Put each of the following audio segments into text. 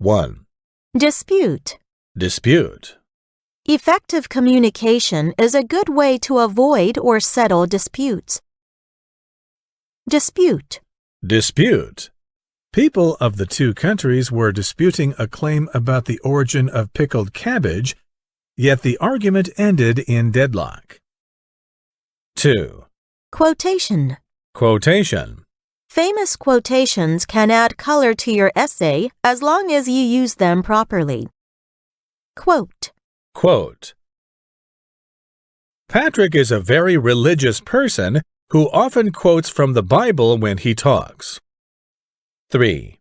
1. Dispute. Dispute. Effective communication is a good way to avoid or settle disputes. Dispute. Dispute. People of the two countries were disputing a claim about the origin of pickled cabbage, yet the argument ended in deadlock. 2. Quotation. Quotation. Famous quotations can add color to your essay as long as you use them properly. Quote. Quote. Patrick is a very religious person who often quotes from the Bible when he talks. 3.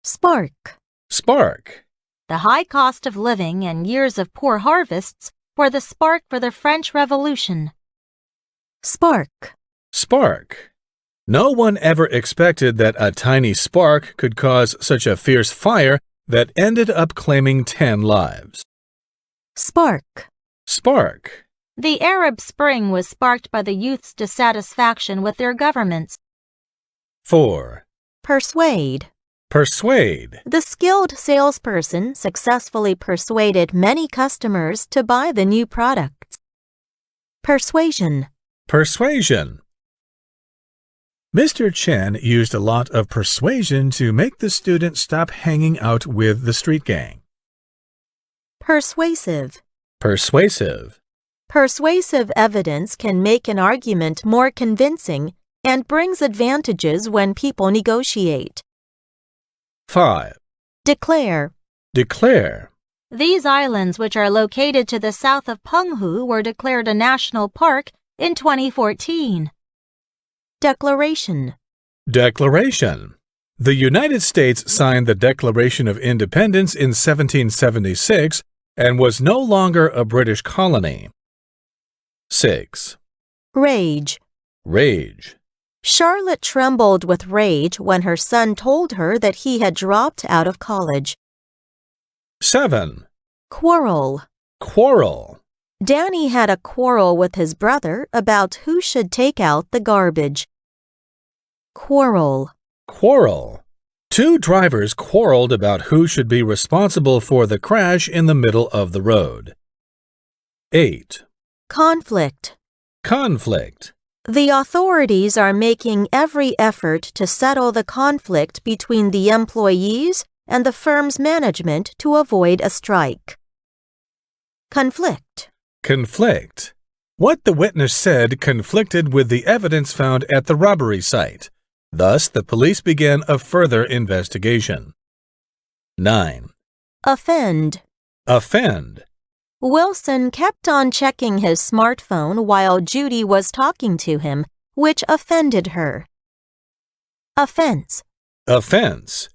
Spark. Spark. The high cost of living and years of poor harvests were the spark for the French Revolution. Spark. Spark. No one ever expected that a tiny spark could cause such a fierce fire that ended up claiming 10 lives. Spark. Spark. The Arab Spring was sparked by the youth's dissatisfaction with their governments. 4. Persuade. Persuade. The skilled salesperson successfully persuaded many customers to buy the new products. Persuasion. Persuasion. Mr. Chen used a lot of persuasion to make the student stop hanging out with the street gang. Persuasive. Persuasive. Persuasive evidence can make an argument more convincing and brings advantages when people negotiate. 5. Declare. Declare. These islands, which are located to the south of Penghu, were declared a national park in 2014. Declaration. Declaration. The United States signed the Declaration of Independence in 1776 and was no longer a British colony. 6. Rage. Rage. Charlotte trembled with rage when her son told her that he had dropped out of college. 7. Quarrel. Quarrel. Danny had a quarrel with his brother about who should take out the garbage. Quarrel. Quarrel. Two drivers quarreled about who should be responsible for the crash in the middle of the road. 8. Conflict. Conflict. The authorities are making every effort to settle the conflict between the employees and the firm's management to avoid a strike. Conflict. Conflict. What the witness said conflicted with the evidence found at the robbery site. Thus, the police began a further investigation. 9. Offend. Offend. Wilson kept on checking his smartphone while Judy was talking to him, which offended her. Offense. Offense.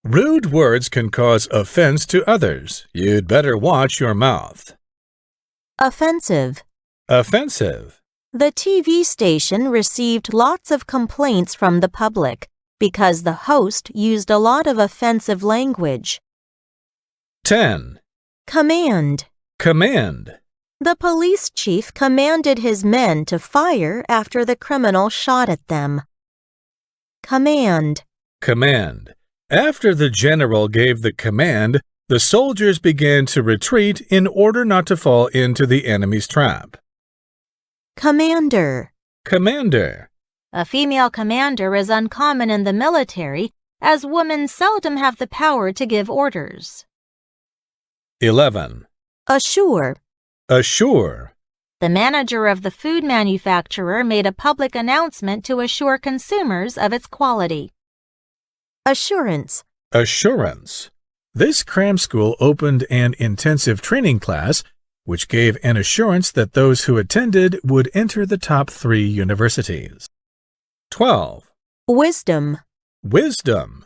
Rude words can cause offense to others. You'd better watch your mouth. Offensive. Offensive. The TV station received lots of complaints from the public because the host used a lot of offensive language. 10. Command. Command. The police chief commanded his men to fire after the criminal shot at them. Command. Command. After the general gave the command, the soldiers began to retreat in order not to fall into the enemy's trap. Commander. Commander. A female commander is uncommon in the military, as women seldom have the power to give orders. 11. Assure. Assure. The manager of the food manufacturer made a public announcement to assure consumers of its quality. Assurance. Assurance. This cram school opened an intensive training class, which gave an assurance that those who attended would enter the top 3 universities. 12. Wisdom. Wisdom.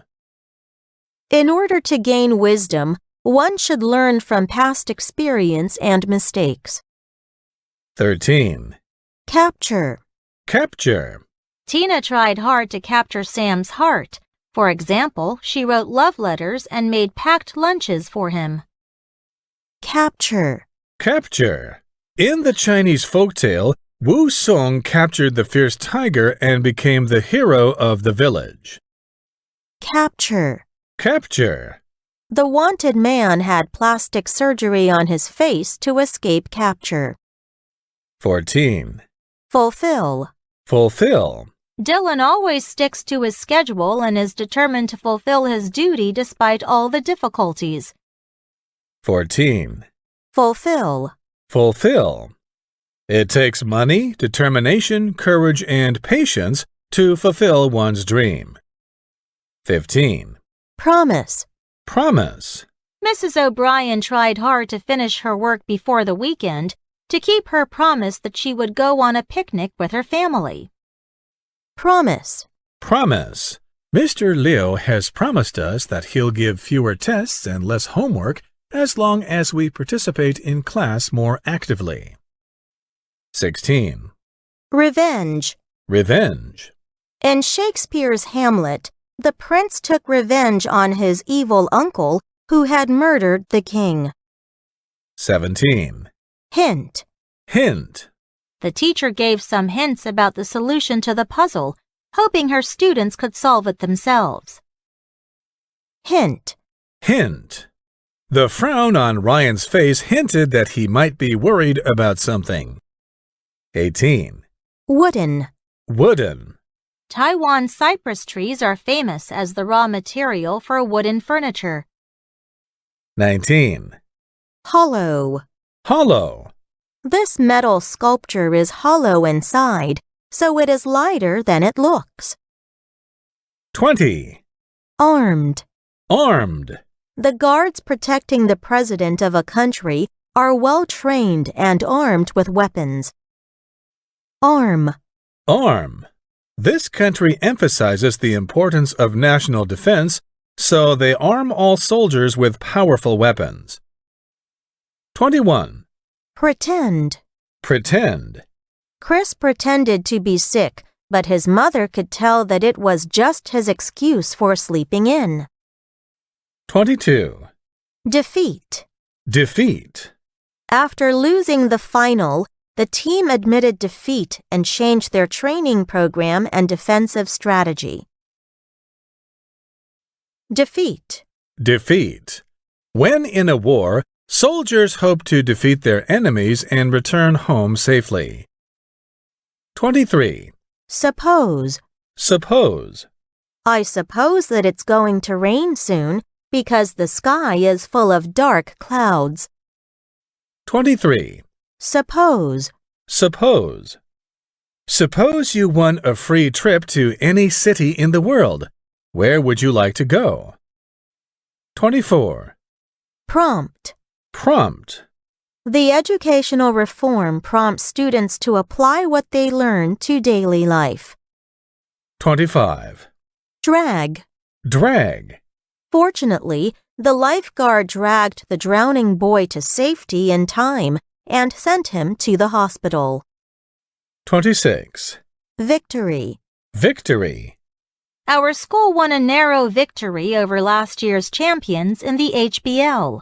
In order to gain wisdom, one should learn from past experience and mistakes. 13. Capture. Capture. Tina tried hard to capture Sam's heart. For example, she wrote love letters and made packed lunches for him. Capture. Capture. In the Chinese folktale, Wu Song captured the fierce tiger and became the hero of the village. Capture. Capture. The wanted man had plastic surgery on his face to escape capture. 14. Fulfill. Fulfill. Dylan always sticks to his schedule and is determined to fulfill his duty despite all the difficulties. 14. Fulfill. Fulfill. It takes money, determination, courage, and patience to fulfill one's dream. 15. Promise. Promise. Mrs. O'Brien tried hard to finish her work before the weekend to keep her promise that she would go on a picnic with her family. Promise. Promise. Mr. Leo has promised us that he'll give fewer tests and less homework as long as we participate in class more actively. 16. Revenge. Revenge. In Shakespeare's Hamlet, the prince took revenge on his evil uncle who had murdered the king. 17. Hint. Hint. The teacher gave some hints about the solution to the puzzle, hoping her students could solve it themselves. Hint. Hint. The frown on Ryan's face hinted that he might be worried about something. 18. Wooden. Wooden. Taiwan cypress trees are famous as the raw material for wooden furniture. 19. Hollow. Hollow. This metal sculpture is hollow inside, so it is lighter than it looks. 20. Armed. Armed. The guards protecting the president of a country are well trained and armed with weapons. Arm. Arm. This country emphasizes the importance of national defense, so they arm all soldiers with powerful weapons. 21. Pretend. Pretend. Chris pretended to be sick, but his mother could tell that it was just his excuse for sleeping in. 22. Defeat. Defeat. After losing the final, the team admitted defeat and changed their training program and defensive strategy. Defeat. Defeat. When in a war, soldiers hope to defeat their enemies and return home safely. 23. Suppose. Suppose. I suppose that it's going to rain soon because the sky is full of dark clouds. 23. Suppose. Suppose. Suppose you won a free trip to any city in the world. Where would you like to go? 24. Prompt. Prompt. The educational reform prompts students to apply what they learn to daily life. 25. Drag. Drag. Fortunately, the lifeguard dragged the drowning boy to safety in time and sent him to the hospital. 26. Victory. Victory. Our school won a narrow victory over last year's champions in the HBL.